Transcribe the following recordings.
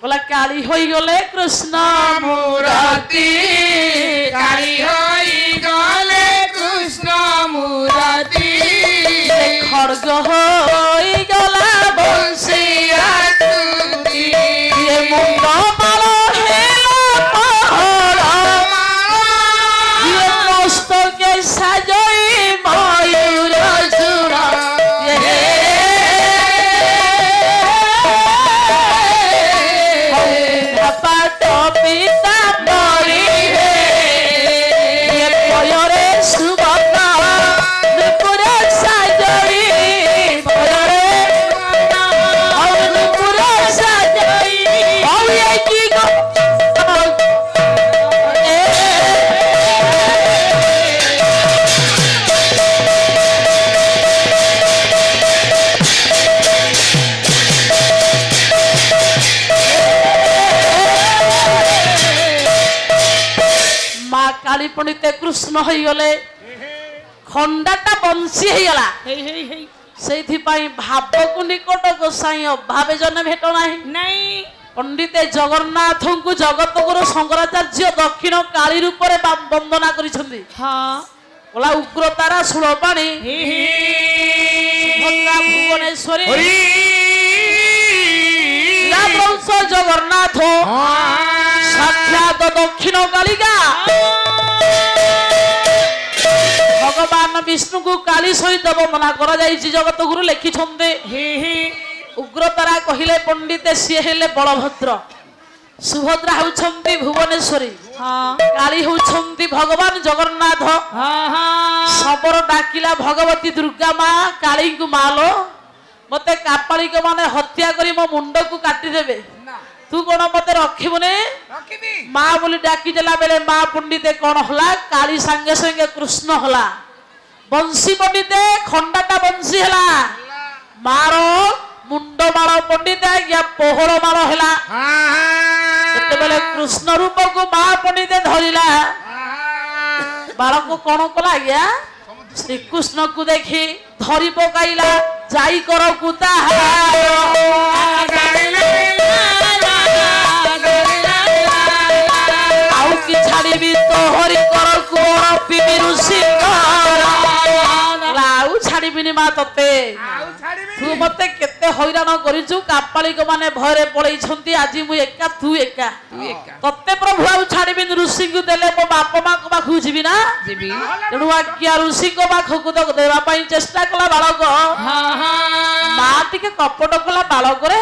बोला काली होई गले कृष्ण मुराती काली होई गले कृष्ण मुराती खड़ग होई गला बंसिया तुती ये मुंड माल हेला पहर ये मस्त के सजई मयूर चूड़ा पिता मरी ये पयरे सुबका नुपुर साजई पयरे और नुपुर साजई और ये की गो काली पंडित कृष्ण हो गले खंडाटा बंशी हो गला से भाव को निकट गोसाई अभाव जन भेट नहीं पंडित जगन्नाथ को जगत गुरु शंकराचार्य दक्षिण काली रूप वंदना करिसेंती बोला उग्रतारा शूलपाणी भुवनेश्वरी जगन्नाथ साक्षात दक्षिण कालिका भगवान विष्णु को काली सहित वंदना करा जायछि जगत गुरु लिखि उग्रतारा कहिले पंडित सी हेले बलभद्र सुभद्रा होउछंती भुवनेश्वरी काली होउछंती भगवान जगन्नाथ सबरो डाकिला भगवती दुर्गा माँ काली को मालो मते कापालिक माने हत्या करी मो मुंड को काटी देबे तू कोन मते रखिबने माँ बोली डाकी देला बेले माँ पंडित कौन होला काली संगे संगे कृष्ण होला बंशी पंडित खंडाटा बंशी हला मारो मुंड मारो पंडित या पोहर मारो हला बेले कृष्ण रूप को माँ पंडित धरिला बालक को कौन कला गया श्री कृष्ण को देखी धरी पकाइला जाई करो कुता आउ की छाड़ी भी तो हरि करो कुवर पिबी ऋषि आउ छाड़ी बिनी मा तते तू मते केते हैरान करिछु कापालिक माने भयरे पळै छंती आजि मु एका तू एका तते प्रभु आउ छाड़ी बिन ऋषि को देले मो बाप मा को बाखु जिबि ना जिबि तेनु आज्ञा ऋषि को बाखु को तो देवा पई चेष्टा कला बालक मा टिके कपट कला बालक रे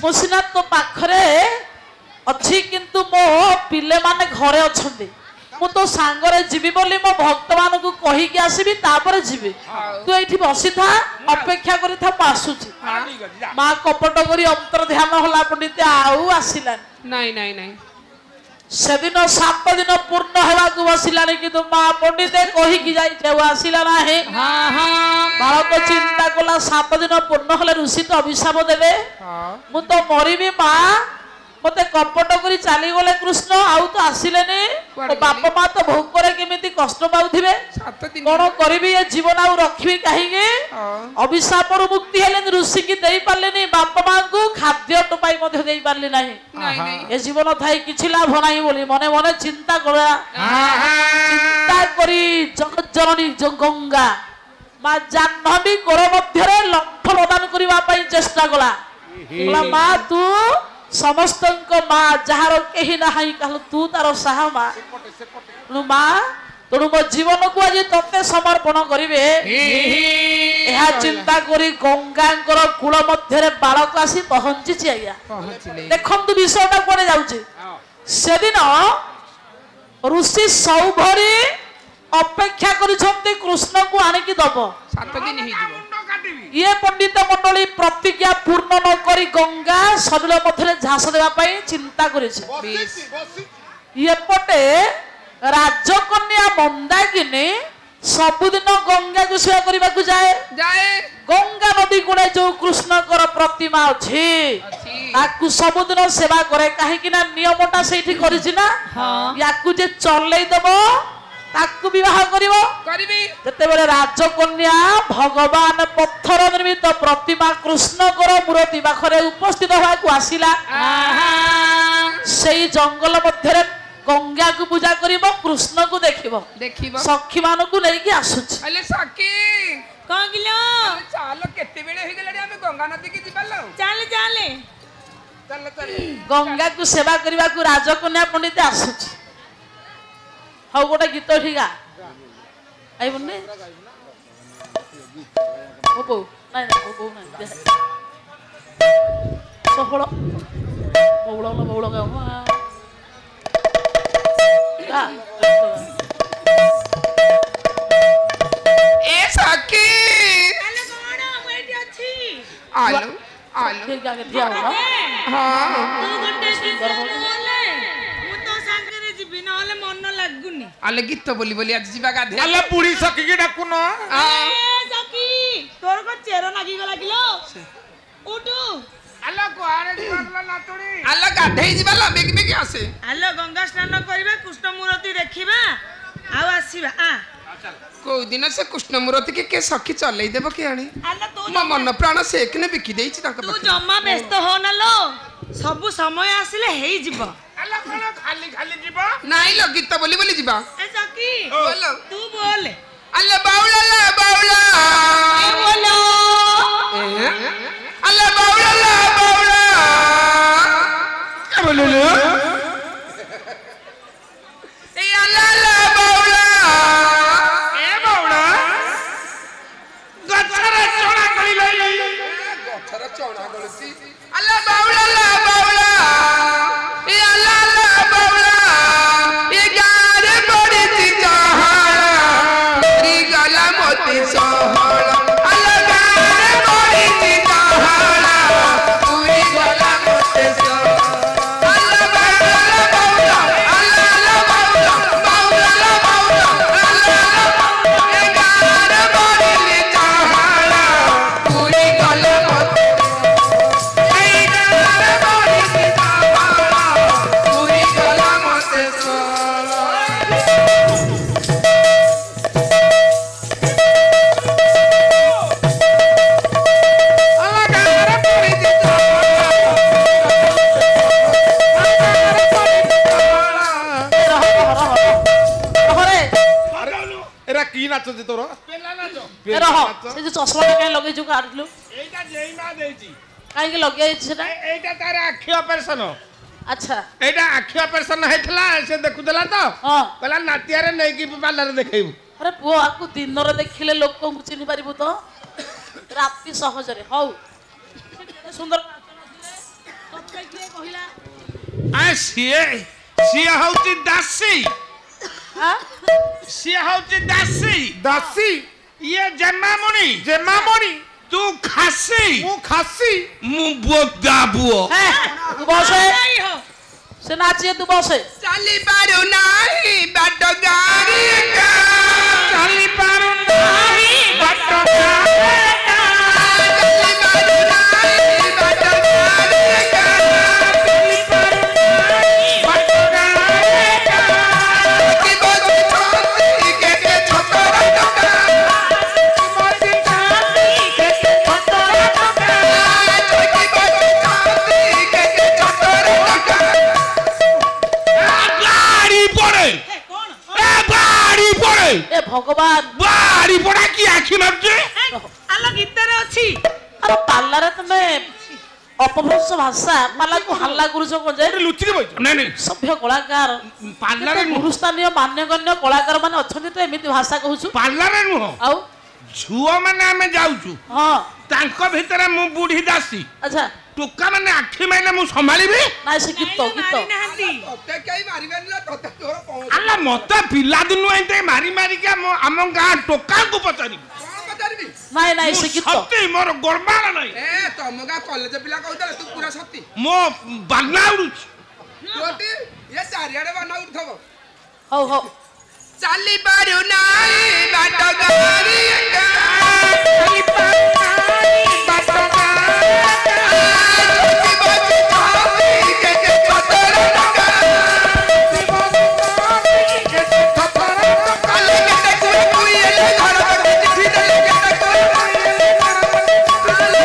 मुसिना तो पाखरे अच्छी किंतु मो पिले माने घरे अछंती मु तो सांगरे जीवी बोली मो भक्त मान को कही के आसीबी तापर जीवी तू एठी बसी था अपेक्षा करी था आसुची मां कपट करी अंतर ध्यान होला पंडित आउ आसिला नहीं नहीं नहीं सेदिन 7 दिन पूर्ण हेबा को बसिलानी किंतु मां पंडित कही की जाई जे आसिला नाही हां हां बालक चिंता कला 7 दिन पूर्ण हले ऋषि तो अभिशाप देबे मु तो मरिबी मां मते कपट करी चली गले कृष्ण आउ तो आसिले ने बाप माँ तो भोग करे केमिति कष्ट पाउथिबे कोन करबी ये जीवन आउ रखबी काहीगे अभिशाप रु मुक्ति हेले ऋषि की देई पारलेनी बाप माँ को खाद्य टपाई मध्ये देई पारली नाही ए जीवन थाई किछि लाभ नाही बोली मने मने चिंता करा चिंता करी जगत जननी गंगा माँ जाह्नवी कोर मध्यरे लक्ष्य प्रदान करबा पई चेष्टा कला बोला माँ तू समस्त माँ जार कही ना तू तार साहा माँ माँ तेणु मो जीवन को आज तते समर्पण करिवे चिंता करी गंगा कूल मध्य बालक आसी पहुंची आज्ञा देखु विषयटा कुआडे जाउची सेदिन ऋषि सौभरी अपेक्षा करिसंती कृष्ण को आनिकी दब 7 दिन ही जीवो ये पंडित मंडली प्रतिज्ञा पूर्ण न करी गंगा सलिल मध्य झांस देवा पई चिंता करिছে ये पटे राजकन्या मंदाकिनी सबुदिन गंगा को सेवा करबा को जाए गंगा नदी कूड़े जो कृष्ण कर प्रतिमा अछि ताकू सबुदिन सेवा करे काहे कि ना नियमटा सेठी करिछि ना याकू जे चलै देबो ताकू विवाह करिवो करिबी जते बेले राजकन्या भगवान पत्थर निर्मित प्रतिमा कृष्ण कर मूर्ति पाखरे उपस्थित होआ को आसिला सेई जंगल मध्य गंगा को पूजा करिबो कृष्ण को देखिबो देखिबो सखी मान को नहीं कि आसुच अले सखी कौन किलो चालो केते बेले हे गेलडी हमें गंगा नदी की जिबालो चाले चाले चल चल गंगा को सेवा करबा को राजकन्या पंडित आसुच हौ गोटे गीत ठीका आई बन्ने ओ बो नहीं नहीं बो नहीं सोहळ बौळ गाव ए सखी आले कोण हम एठी अछि आलो आलो फिर क्या दिया होगा हां तू गंटे सुंदर बोले मु तो सांगरे जिबि न होले मन लागुनी आले गीत बोली बोली आज जीवा गाधे अल्ला बुढ़ी सखी के डाकुन ए सखी तोर को चेरो नागी गला किलो उठू अल्ला कुआरे जीवला नातुड़ी आलो गाधे जीवालो बेग बेग आसे आलो गंगा स्नान करबा कृष्ण मूर्ति देखिबा आ आसीबा आ को दिन से कृष्ण मूर्ति के सखी चलै देबो के आनी आलो तू मो मन प्राण से एकने बिकी देछि तांका तू पाखे जम्मा व्यस्त हो न लो सब समय आसिले हेई जिवो अल्ला कोन खाली खाली जीवा नाइ लो गीत बोली बोली जीवा ए सखी बोलो तू बोल अल्ला बाउला ला बाउला ए बोलो अल्ला बाउला ला बाउला क्या बोले लो ए अल्ला ला बाउला ए बावड़ा गछरा चोणा करी लई गछरा चौणा गलसी अल्ला बाउला ला बाउला ए अल्ला ला बाउला ए गारे बड़ी ती चहाड़ा री गला मोती सोहळा अल्ला गारे बड़ी ती चहाड़ा पूरी गला मोती सोहळा अल्ला बाउला बाउला अल्ला ला बाउला बाउला ला बाउला अल्ला ला बाउला ए गारे बड़ी ती चहाड़ा पूरी गला मोती एरा की नाच जे तोर पेला नाच रह से जो चश्मा काहे लगे जो काढलु एटा जेइमा देछि काहे के लगे सेटा एटा तार आखि ऑपरेशन अच्छा एटा आखि ऑपरेशन हेतला से देखुदला तो हां कहला नातिया रे नै की पार्लर देखेबू अरे पुओ आकु दिन रे देखिले लोक को चिनि पारिबु तो राति सहज रे हौ सुंदर तत्ते के कहिला आ सिए हौची दासी हां सिए हौची दासी ये जमामणि तू खासी मु खासी मु बोदा बुओ है तू बसे से नाचिए तू बसे चाली पारू नाही बाट गाड़ी का चाली पारू नाही बाट चाली पारू नाही बाट गाड़ी का चाली पारू नाही बाट की बोली छोटी के छोकरा टका मोती चाली के छोटरा टका की बोली छोटी के छोकरा टका गाड़ी पड़े ए गाड़ी पड़े ए भगवान गाड़ी पड़ा की आखि मारजे आलो गीतरे अछि अरे पार्लर तमे अपभ्रंश भाषा पाला को हल्ला गुरुज को जे लुचि के बोल नहीं नहीं सभ्य कलाकार पार्लर गुरुस्थानीय मान्यगण्य कलाकार माने अछंती तो एमिति भाषा कहूछु पार्लर नुह आउ झुओ माने हमें जाउछु हां तांको भितरे मु बुढ़ी दासी अच्छा टोका माने आखि माइले मु संभाळिबी नाइ से गीत नाहांती तोते कई मारिबेन ला तोते तोर पहुंच अल्ला मते पिला दिनु एते मारी मारी के हम गां टोका को पचारी कोन पचारबी नाइ से गीत सत्य मोर गोरबाला नहीं ए तमगा कॉलेज पिला कहउतले तू पूरा सत्य मो बानाउरु छोटी ये चारियाडे बना उठथबो हौ हौ चाली पारू नाही बाट गाड़ी का चाली पारू नाही बाट की बोली छोटी के छोकरा टका काले के देखुए कोई एले घर बटे चिट्ठी देले के देखुए काले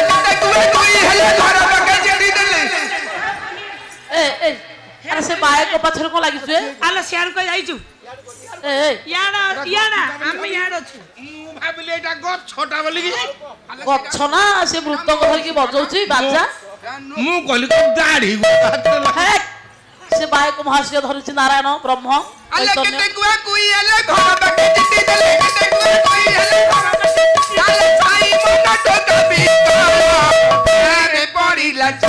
के देखुए कोई एले घर बटे चिट्ठी देले ए ए अरे से बाय को पछर को लागि छे आलो शेयर को जाइछु ए याना हम याड छु मु भाबिले एटा गप छोटा बोली की गछ ना से मृतक धर की बजौची बाजा मु कहली को दाढ़ी हे से बाय को महाशय धरछि नारायण ब्रह्म अल्लाह के गुआ कोई अल्लाह घर बटे चिट्ठी चले के गुआ कोई अल्लाह घर बटे अल्लाह छाई मन तो कभी रे बड़ी लच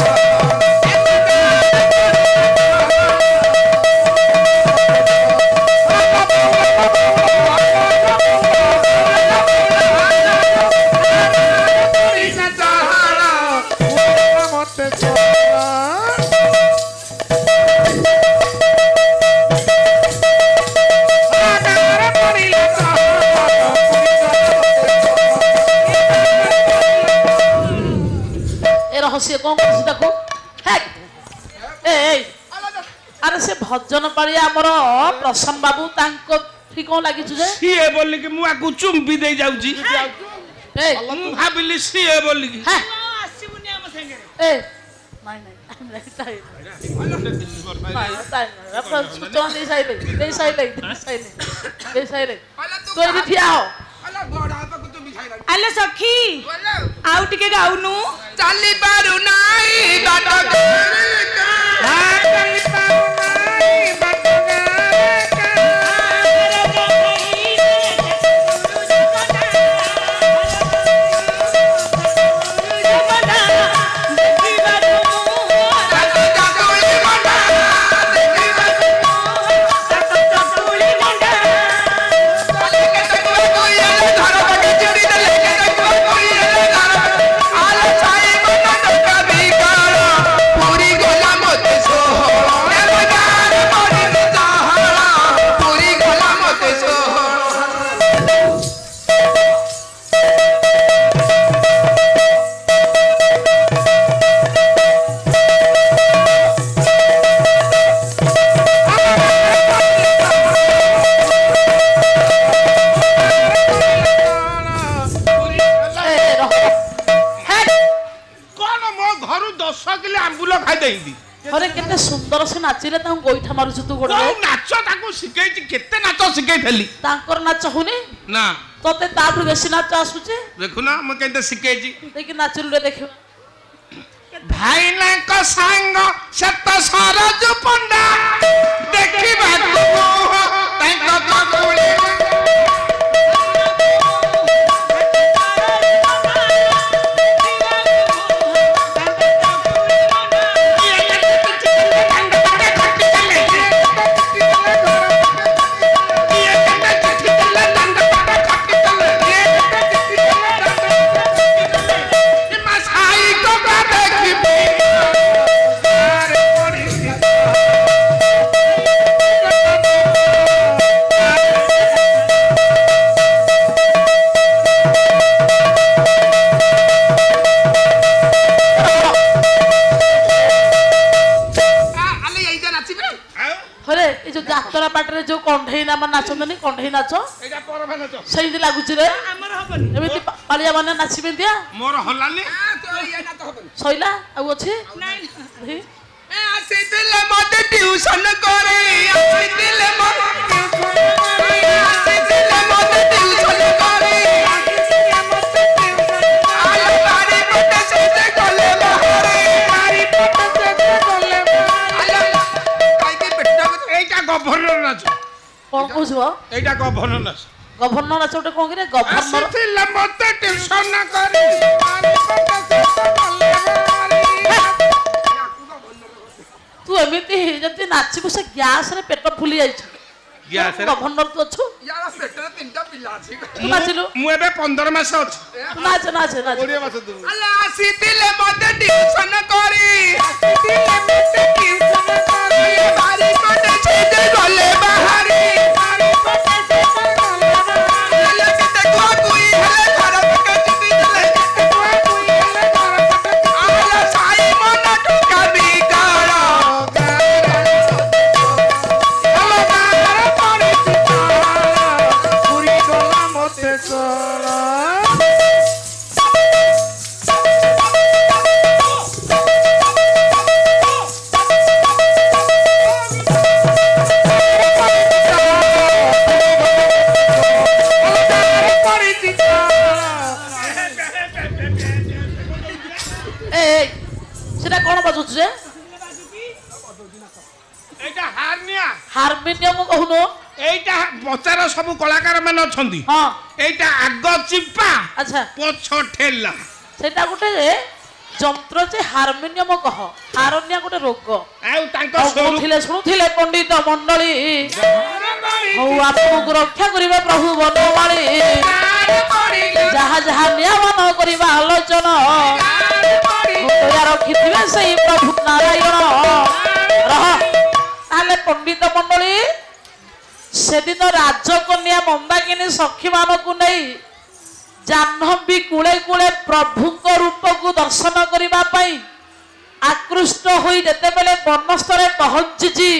रहस्य कौन कर देखो हे ए अरे से भजन पाड़ी हमर प्रसन्न बाबू तांको ठीक कौन लागि छु जे सीए बोली कि मु आकु चुंबी दे जाउची ए मु भाबिली सीए बोली कि हे आसीबुनी हम संगे ए नहीं नहीं नहीं अपन सूचना दे साइले तो ये ठिया हो अल्लाह बड़ा तो कुछ मिठाई ला आलो सखी आउ टिके गाउनु चाली पारू नाई बाट चाली पारू नाई बाट अरे केते सुंदर से नाचिले ता गोइठा मारुछु तू गोड़ को नाच ताको सिकेछि केते नाच सिकेथली तांकर नाच होनी ना तते ताठु बेसी नाच आसुचे देखु ना म केते सिकेछि देखि नाचिलु रे देखियो भाईना को संग सत सरज पंडा देखिबा को तांको चकुले जातरा पाटरे जो कंढई नाम नाचंदनी कंढई नाच एटा परभा नाच सही लागुची रे हमर हबनी एमिति पालिया माने नाचिबे दिया मोर हलानी तो ये ना तो हबन सइला आ अछि नहीं ए आसे दिल मत ट्यूशन करे आसे दिल मत ट्यूशन करे आले बारी पट से गले बहरे बारी पट से गले आले काई के बेटा एटा गवर्नर नाच कोन बुझो एटा गवर्नर नाच गवर्नर नाच ओटे कोन रे गवर्नर दिल मत ट्यूशन करे बारी पट से गले बहरे तू एमिति जति नाचिबु से गैस रे पेट फुली जाई छ गैस रे गवर्नर तू अछु यार पेटर तीनटा पिल्ला छी तू नाचिलु मु एबे 15 मास अछि तू नाच नाच नाच 20 मास दु अल्लाह आसी दिल मत ट्यूशन करे आसी दिल मत ट्यूशन करे बारी पट से गले बहरे बारी पट से गले बहरे के तक कोई है घर के चिट्ठी चले के कोई है घर के आला साई मन टका बिगाड़ा এইটা হারনিয়া ହାରମୋନିୟମ କହୁନୁ এইটা ପଚାର ସବୁ କଳାକାର ମାନେ ଅଛନ୍ତି ହଁ এইটা ଆଗ ଚିପା ଆଚ୍ଛା ପଛ ଠେଲା ସେଟା ଗୋଟେ ଯନ୍ତ୍ର ଯେ ହାରମୋନିୟମ କହ ହାରନିଆ ଗୋଟେ ରୋଗ ଆଉ ତାଙ୍କ ଆଉ ସ୍ୱର ଶୁଣୁଥିଲେ ପଣ୍ଡିତ ମଣ୍ଡଳୀ ହଉ ଆପଣଙ୍କୁ ରକ୍ଷା କରିବେ ପ୍ରଭୁ ବନମାଳୀ ଯାହା ଯାହା ନିୟମନ କରିବା ଆଲୋଚନା ରଖିଥିବେ ସେଇ ପ୍ରଭୁ ନାରାୟଣ ରହ ତାହେଲେ ପଣ୍ଡିତ ମଣ୍ଡଳୀ ସେଦିନ ରାଜକନ୍ୟା ମନ୍ଦାକିନୀ ସଖୀ ମାନଙ୍କୁ ନେଇ ଜାହ୍ନବୀ କୂଳେ କୂଳେ ପ୍ରଭୁଙ୍କ ରୂପକୁ ଦର୍ଶନ କରିବା ପାଇଁ ଆକୃଷ୍ଟ ହୋଇ ଯେତେବେଳେ ବନସ୍ଥରେ ପହଞ୍ଚିଛି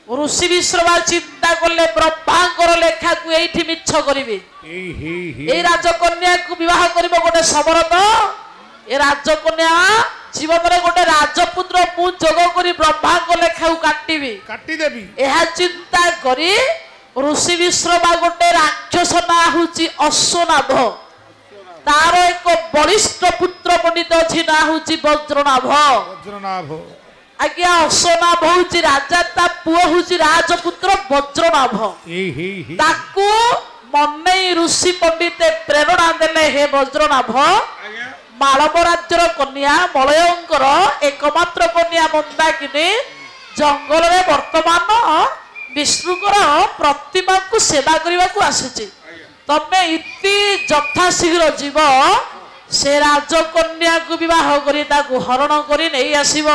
ଋଷି ବିଶ୍ରମା ଚିନ୍ତା କଲେ ବ୍ରହ୍ମାଙ୍କର ଲେଖାକୁ ଏଇଠି ମିଛ କରିବେ ଏଇ ରାଜକନ୍ୟାକୁ ବିବାହ କରିବ ଗୋଟେ ସମରତ ଏ ରାଜକନ୍ୟା ଜୀବନରେ ଗୋଟେ ରାଜପୁତ୍ର ମୁଁ ଯୋଗ କରି ବ୍ରହ୍ମାଙ୍କ ଲେଖାକୁ କାଟିଦେବି ଏହା ଚିନ୍ତା କରି ଋଷି ବିଶ୍ରମା ଗୋଟେ ରାକ୍ଷସ ନାଁ ହଉଛି ଅଶ୍ୱନାଭ ତାର ଏକ ବଳିଷ୍ଠ ପୁତ୍ର ପଣ୍ଡିତ ଅଛି ନାଁ ହଉଛି ବଜ୍ରନାଭ ଆଜ୍ଞା ଅଶ୍ୱନାଭ ହଉଛି ରାଜା ତା ପୁଅ ହଉଛି ରାଜପୁତ୍ର ବଜ୍ରନାଭ ତାକୁ ମନେଇ ଋଷି ପଣ୍ଡିତେ ପ୍ରେରଣା ଦେଲେ ହେ ବଜ୍ରନାଭ ମାଳବ ରାଜ୍ୟର କନ୍ୟା ମଳୟଙ୍କର ଏକମାତ୍ର କନ୍ୟା ମନ୍ଦାକିନୀ ଜଙ୍ଗଲରେ ବର୍ତ୍ତମାନ ବିଷ୍ଣୁଙ୍କର ପ୍ରତିମାକୁ ସେବା କରିବାକୁ ଆସିଛି ତମେ ଇତି ଯଥାଶୀଘ୍ର ଯିବ ସେ ରାଜକନ୍ୟାକୁ ବିବାହ କରି ତାକୁ ହରଣ କରି ନେଇ ଆସିବ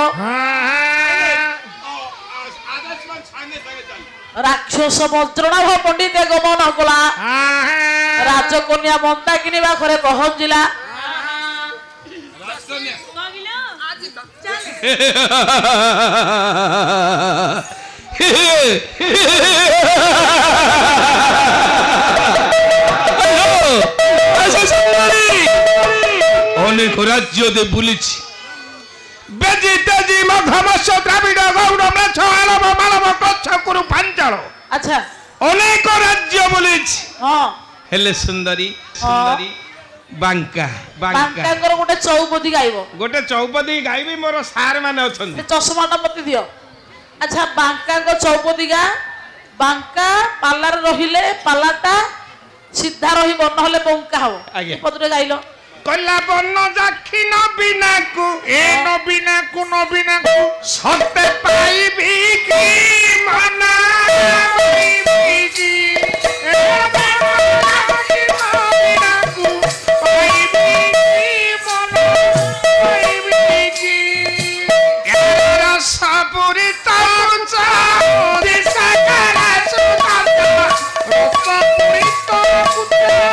ରାକ୍ଷସ ବଜ୍ରନାଭ ପଣ୍ଡିତ ଗମନ କଲା ରାଜକନ୍ୟା ମନ୍ଦାକିନୀ ପାଖରେ ପହଞ୍ଚିଲା অনেক রাজ্য বুলিছি বেজি তেজি মধ্যমস্য দ্রাবিড় গৌড় ম্লেচ্ছ আলব মালব কচ্ছ কুরু পাঞ্চাল আচ্ছা অনেক রাজ্য বুলিছি হ্যাঁ হেলে সুন্দরী সুন্দরী বাঙ্কা বাঙ্কাଙ୍କର ଗୋଟେ ଚୌପଦୀ ଗାଇବ ଗୋଟେ ଚୌପଦୀ ଗାଇବି ମୋର ସାର୍ ମାନେ ଅଛନ୍ତି ଚଷମାଟା ମତେ ଦିଅ ଆଚ୍ଛା ବାଙ୍କାଙ୍କ ଚୌପଦୀ ଗା ବାଙ୍କା ପାଲାରେ ରହିଲେ ପାଲାଟା ସିଧା ରହିବ ନହେଲେ ବଙ୍କା ହବ ଆଜ୍ଞା ପଦରେ ଗାଇଲ কল্লা বন্য যাক্ষী নবীনাকু এ নবীনাকু সত্যে পাইবি কি মনা পাইবি কি এ নবীনাকু পাইবি কি মনা পাইবি কি এর সাপুরি তাঞ্চা দিশা কারা সুদাতা রক্তপুরি তো পুত্র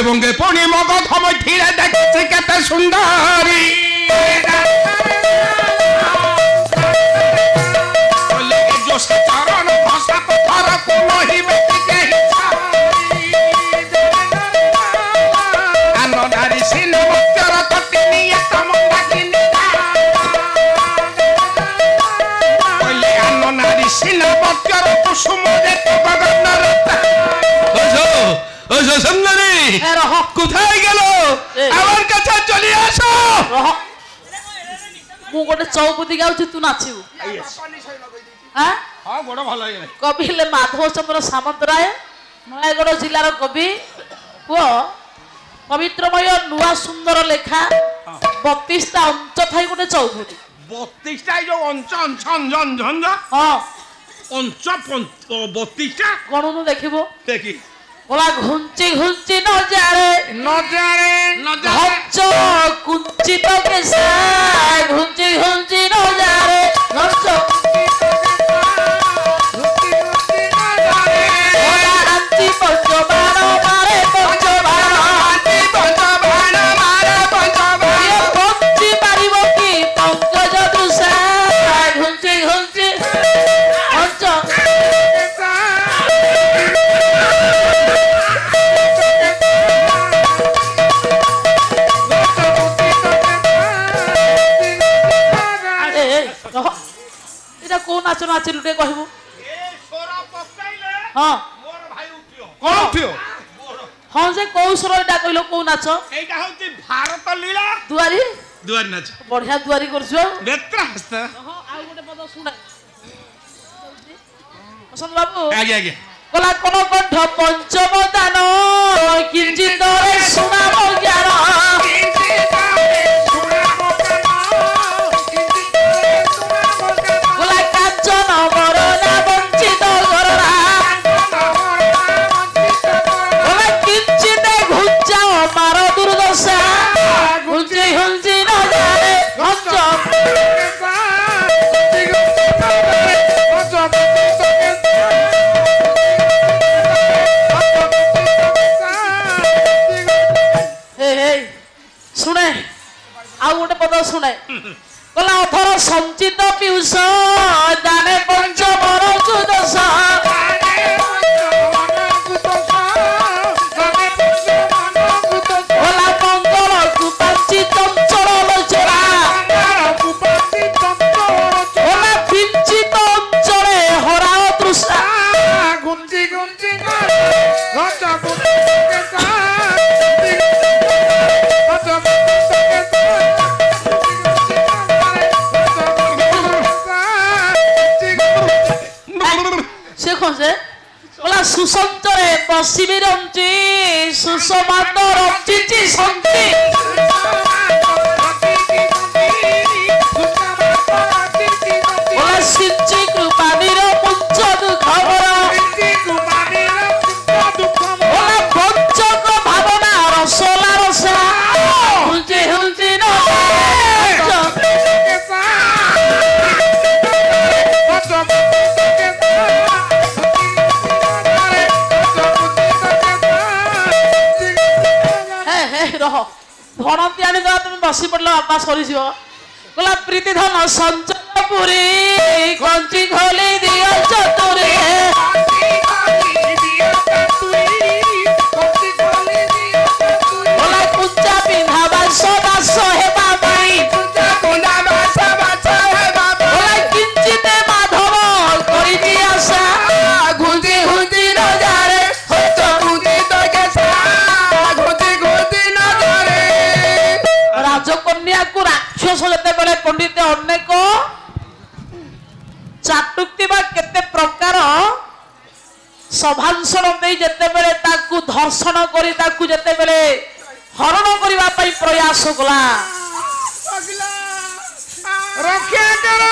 বঙ্গে পণি মগধ মধ্যে দেখছি কত সুন্দরী চরণ ভাষা পথর কুমহিবে আনন্দারি সিন ভক্তর তটি নিয়ে তমন্দাকিনী কইলে আনন্দারি সিন ভক্তর কুসুম যেত গগনর সুন্দরী কোথায় গেল আমার কাছে চলে আসো ମୁଁ ଗୋଟେ ଚୌପଦୀ ଗାଉଛି ତୁ ନାଚିବୁ ହଁ ଗୋଡ଼ ଭଲ ହେଇଗଲା କବି ହେଲେ ମାଧବ ଚନ୍ଦ୍ର ସାମନ୍ତରାୟ ନୟାଗଡ଼ ଜିଲ୍ଲାର କବି ପୁଅ ପବିତ୍ରମୟ ନୂଆ ସୁନ୍ଦର ଲେଖା 32ଟା ଅଞ୍ଚ ଥାଇ ଗୋଟେ ଚୌପଦୀ 32ଟା ଯୋଉ ଅଞ୍ଚ ଅଞ୍ଚ ଝଞ୍ଝ ହଁ पंच 32टा गणनु देखिबो देखी बोला घुंची घुंची न जारे घंच कुंचित कैसा घुंची घुंची न जारे घंच बोला हाथी पंच बाण मारे पंच बाण ये पंची मारिबो की पंकज दुसा घुंची घुंची घंच এটা কোন নাচ নাচিলু তে কহিবু হ্যাঁ কোন উঠিও হ্যাঁ যে কৌশল এটা কইলো কোন নাচ এইটা হচ্ছে ভারত লীলা দুয়ারি দুয়ার নাচ বঢ়িয়া দুয়ারি করছো নেত্রা হস্তা ଆଉ ଗୋଟେ ପଦ ଶୁଣା বসন্ত বাবু আগে আগে কলা কোন কণ্ঠ পঞ্চম দান কিঞ্চিত শোনাব জ্ঞান কলা কাঞ্চন বরণা বঞ্চিত করোনা কলা কিঞ্চিত ঘুঞ্চাও মার দুর্দশা ঘুঞ্চি ঘুঞ্চি ন জানে ঘঞ্চ শুনে ଆଉ ଗୋଟେ ପଦ ଶୁଣେ କହିଲା ଅଥର ସଞ୍ଚିତ ପିଉଷ ଦାନେ ପଞ୍ଚମର ଦୋଷ କହିଲା ମଙ୍ଗଳକୁ ପାଞ୍ଚି ଚଞ୍ଚଳ ଲୋଚରା କହିଲା କିଞ୍ଚିତ ଅଞ୍ଚଳେ ହରାଅ ତୃଷା গুঞ্জি গুঞ্জি সে খোঁজে বলা সুসঞ্চরে বসিবি রঞ্চি সুসমাত রঞ্চিছি সঞ্চি বলা সিঞ্চি কৃপানির পুঞ্চ দুঃখবর বলা পঞ্চক ভাবনা রসলা রসা হুঞ্চি হুঞ্চি ন ରହ ଭଣନ୍ତି ଆଣିଦେବା তুমি ବସି ପଡିଲ ବାପା ସରିଯିବ କହିଲା ପ୍ରୀତି ଧନ ସଞ୍ଚୟ ପୁରୀ କଞ୍ଚି ଖୋଲି ଦିଅ ଚତୁରୀ କହିଲା କୁଞ୍ଚା ପିନ୍ଧା ବାସ ବାସ ହେବା ପାଇଁ କହିଲା କିଞ୍ଚିତ ମାଧବ କରିଛି ଆଶା ଘୁଞ୍ଚି ଘୁଞ୍ଚି ରଜାରେ ରାଜକନ୍ୟାକୁ ରାକ୍ଷସ ଯେତେବେଳେ ପଣ୍ଡିତ ଅନେକ ଚାଟୁକ୍ତି ବା କେତେ ପ୍ରକାର ସଭାଷଣ ଦେଇ ଯେତେବେଳେ ତାକୁ ଧର୍ଷଣ କରି ତାକୁ ଯେତେବେଳେ ହରଣ କରିବା ପାଇଁ ପ୍ରୟାସ କଲା ରକ୍ଷା କର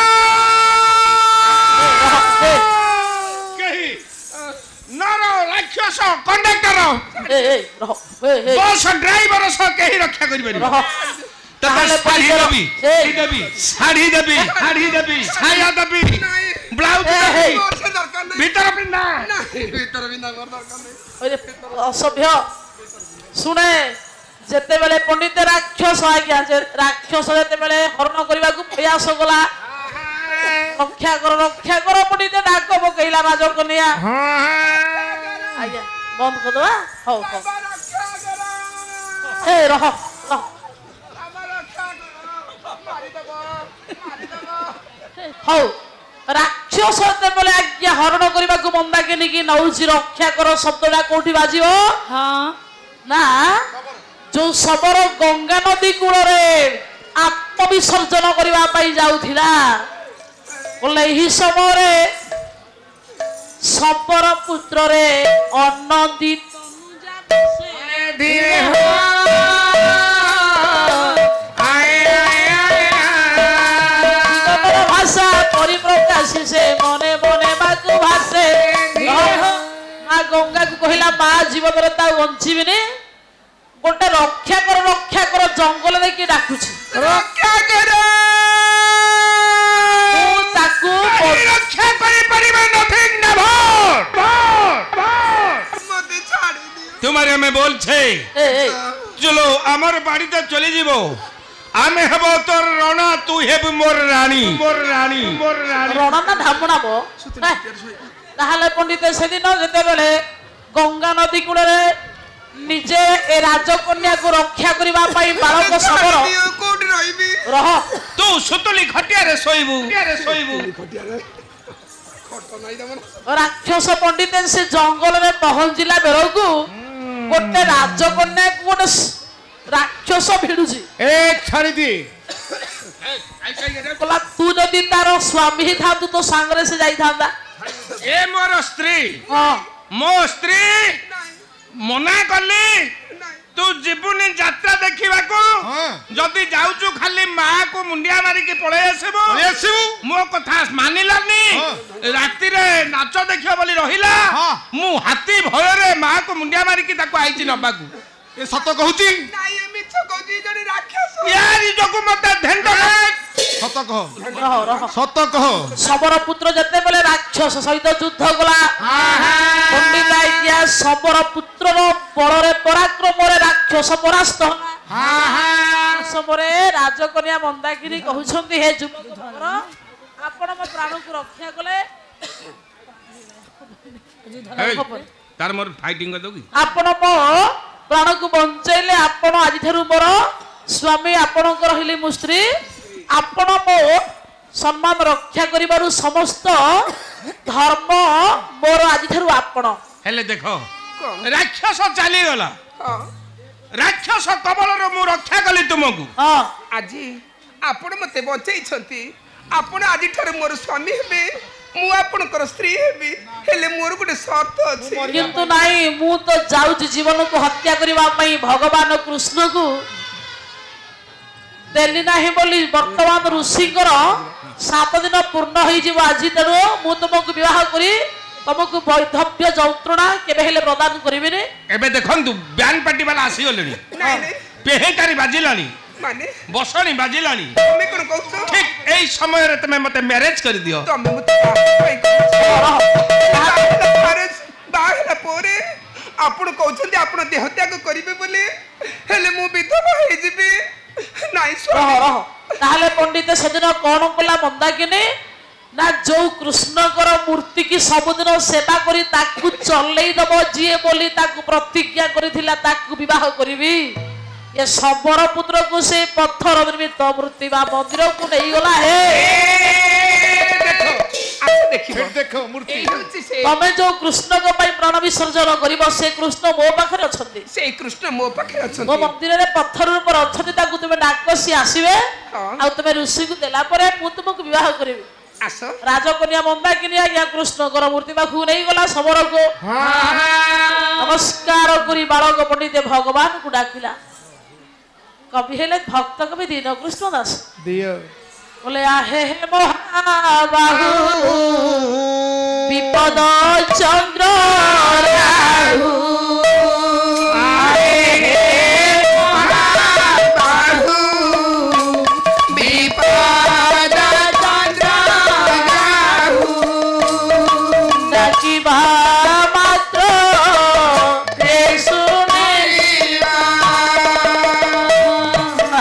କେହି ନର ରାକ୍ଷସ କଣ୍ଡକ୍ଟର ବସ୍ ଡ୍ରାଇଭର ସହ କେହି ରକ୍ଷା କରିପାରିବେ ତାହେଲେ ଶାଢ଼ୀ ଦେବି ଶାଢ଼ୀ ଦେବି ଶାଢ଼ୀ ଦେବି ଛାୟା ଦେବି ବ୍ଲାଉଜ ଦେବି ଭିତର ପିନ୍ଧା ଅସଭ୍ୟ ଶୁଣେ ଯେତେବେଳେ ପଣ୍ଡିତ ରାକ୍ଷସ ଆଜ୍ଞା ରାକ୍ଷସ ଯେତେବେଳେ ହରଣ କରିବାକୁ ପ୍ରୟାସ କଲା ରକ୍ଷା କର ପଣ୍ଡିତ ଡାକ ପକେଇଲା ରାଜକନ୍ୟା ଆଜ୍ଞା ବନ୍ଦ କରିଦବା ହଉ ହଉ ଏ ରହ ହଉ ରାକ୍ଷସ ଯେତେବେଳେ ଆଜ୍ଞା ହରଣ କରିବାକୁ ମନ୍ଦାକିନୀ ନଉଛି ରକ୍ଷା କର ଶବ୍ଦଟା କୋଉଠି ବାଜିବ ନା ଯୋଉ ଶବର ଗଙ୍ଗା ନଦୀ କୂଳରେ ଆତ୍ମବିସର୍ଜନ କରିବା ପାଇଁ ଯାଉଥିଲା ବୋଲେ ଏହି ସମୟରେ ଶବର ପୁତ୍ରରେ ଅନନ୍ଦିତ ଭାଷା ପରିପ୍ରକାଶ ସେ ମନେ ମନେ ବାକୁ गंगा को कहला मा जीवन ता बंचीबिनी गोटे रक्षा कर जंगल देखी डाकुछि रक्षा करो ताकू रक्षा करि परिबे नथिंग नेवर मते छाड़ी दियो तुम्हारे में बोल छे ए चलो अमर बाड़ी तो चली जीवो आमे हबो तोर रोना तू हेब मोर रानी रण ना ढामुना बो ताहले पंडित सेदिन जेते बेले गंगा नदी कूले निजे ए राजकन्या को रक्षा करबा पई बालक सबरो दियो कोठी रहिबी रह तू सुतली खटिया रे सोइबू खटिया रे खट नाही दमन राक्षस पंडित से जंगल में पहुंचला बेलकू गोटे राजकन्या को गोटे राक्षस भिड़ुची एक छाड़ी दी बोला तू जदि तार स्वामी ही था तू तो सांगरे से जाई थांदा ए मोर स्त्री हां मो स्त्री मना करली तू जीवनी यात्रा देखा जदि जाऊचु खाली माँ को मुंडिया मारिकी पड़े आसबू मो कथा मानिलानी राति रे नाच देखियो बोली रहिला मु हाथी भय रे माँ को मुंडिया मारिकी ताको आइची नबाकू ए सत कहूची नाही मिछ कहूची जणी राक्षस यार जको मते धेंड सत कह सत कह सबर पुत्र जते बेले राक्षस सहित युद्ध गला पंडित आइया सबर पुत्र रो बଳରେ पराक्रम रे राक्षस परास्त सबरे राजकन्या मंदाकिनी कहउछंती हे युवक आपण म प्राण को रक्षा कले तार मोर फाइटिंग कर दोगी आपण मो प्राण को बंचैले आपण आज थारु मोर स्वामी आपण को रहिली मु स्त्री आपण मो सम्मान रक्षा करिबारु समस्त धर्म मोर आज थारु आपण हेले देखो राक्षस चली गला राक्षस कबल रो मु रक्षा कली तुमको हां आजी आपण मते बचै छंती आपण आजी ठारे मोर स्वामी हेबे मु आपणकर स्त्री हेबी हेले मोर गुटे शर्त अछि किंतु नाही मु तो जाउची जीवन को हत्या करिबा पई भगवान कृष्ण को देली नाही बोली वर्तमान ऋषिकर 7 दिन पूर्ण होई जीव आज तेरो मु तुमको विवाह करी तुमको वैधव्य जौत्रणा केबे हेले प्रदान करिबेनी एबे देखंतु ब्यान पार्टी वाला आसी गलेनी नाही नाही पेहेकारी बाजिलानी माने बसणी बाजिलानी तुमे कोन कहू ठीक एई समय रे तमे मते मैरिज कर दियो तुमे मते पाई कहू बाहला पोरे आपण कहउछंती आपण देह त्याग करिवे बोले हेले मु विधवा हे जिबे नाही रह ताहले पंडित सेदिन कोन कला मंदाकिनी ना जो कृष्णकर मूर्ति की सबुदिन सेवा करी ताकू चलई दब जिए बोली ताकू प्रतिज्ञा करिथिला ताकू विवाह करिवि ये सबर पुत्र को से पत्थर निर्मित मूर्ति बा मंदिर को नहीं गला हे देखो मूर्ति तमे जो कृष्ण को पई प्राण विसर्जन करिवो से कृष्ण मो पाखरे अछंती से कृष्ण मो पाखरे अछंती मो मंदिर रे पत्थर ऊपर अछंती ताकू तुमे डाकसी आसीबे आ तुमे ऋषि को देला परे मु तुमको विवाह करिवि आसो राजकन्या मंदाकिनी आज्ञा कृष्ण कर मूर्ति पाखु नहीं गला सबर को नमस्कार करी बालक पंडित भगवान को डाकिला कवि हेले भक्त कवि दीन कृष्ण दास दियो बोले आहे हे महाबाहु विपद चंद्र राहु आहे हे महाबाहु विपद चंद्र राहु नचिबा मात्र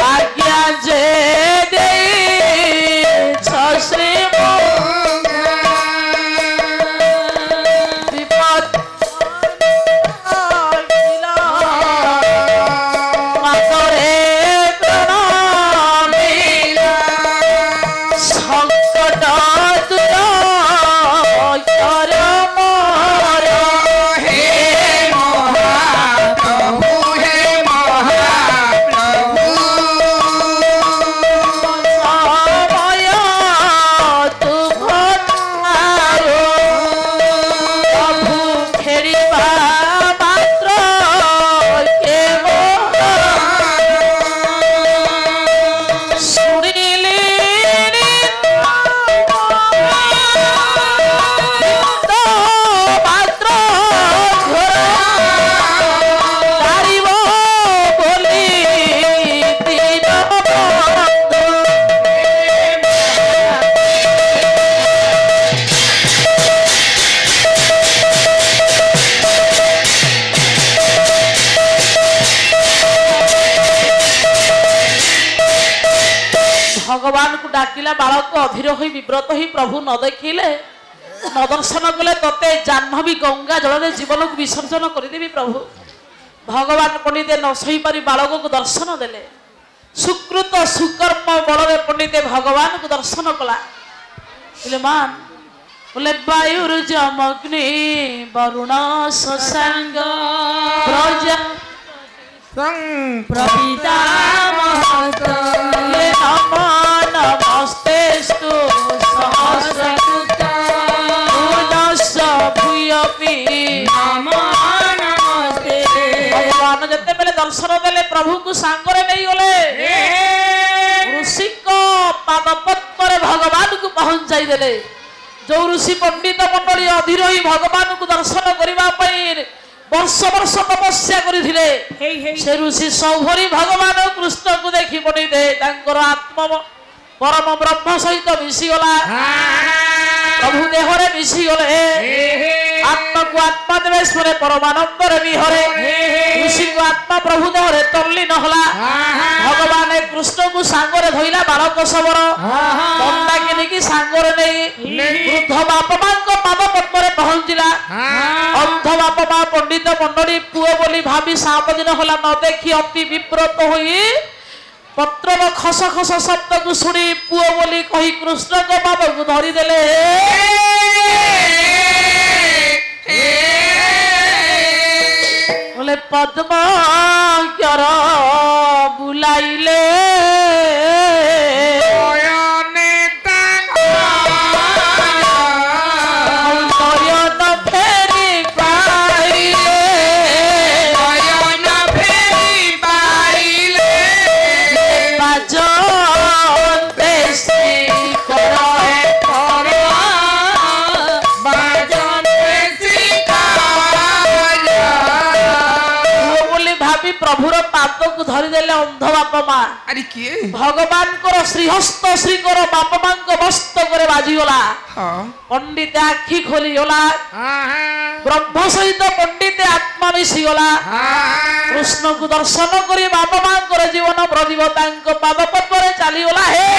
आज्ञा जे विपद भगवान को डाकिला बालक अधीर हो विव्रत हो प्रभु न देखिले न दर्शन कले तते जाह्नवी गंगा जल जीवन को विसर्जन करदेवी प्रभु भगवान पंडिते न सही पारी बालक को दर्शन देले सुकृत सुकर्म बल पंडिते भगवान को दर्शन कला मान बोले वायुर जमग्नि वरुण शशांग प्रजा प्रपिता नमो नमस्तेस्तु सहस्रकृत पूर्णस्य भूयपि नमो नमस्ते भगवान जते बेले दर्शन देले प्रभु को सांगरे नहीं गले ऋषि को पाद पद्म भगवान को पहुंचाई देले जो ऋषि पंडित मंडली अधीर ही भगवान को दर्शन करने वर्ष वर्ष तपस्या करथिले से ऋषि सौभरी भगवान कृष्ण को देखी पंडित आत्म परम ब्रह्म सहित मिशीगला प्रभु देहरे मिशीगले आत्मा को आत्मा देवे स्वरे परमानंद विहरे ऋषि को आत्मा प्रभु देहरे तल्लीन होला भगवान कृष्ण को सांगरे धोइला बालक सबर मंदाकिनी की सांगरे नहीं वृद्ध बाप मां को पाद पद्म पहुंचला अंध बाप मां पंडित मंडली पुओ बोली भाभी 7 दिन होला न देखी अति विव्रत होई पत्र खस खस शब्द को शुणी पुओ बोली कही कृष्ण को पाद को धरी देले बोले पद्म क्यर बुलाइले प्रभुर पाद को धरीदेले अंध बाप मां अरे किए भगवान को श्रीहस्त श्रीकर बाप मां को मस्तक रे बाजीगला पंडित आखि खोलीगला ब्रह्म सहित पंडित आत्मा मिशीगला कृष्ण को दर्शन करी बाप मां को जीवन प्रदीप पाद पद्म चलीगला हे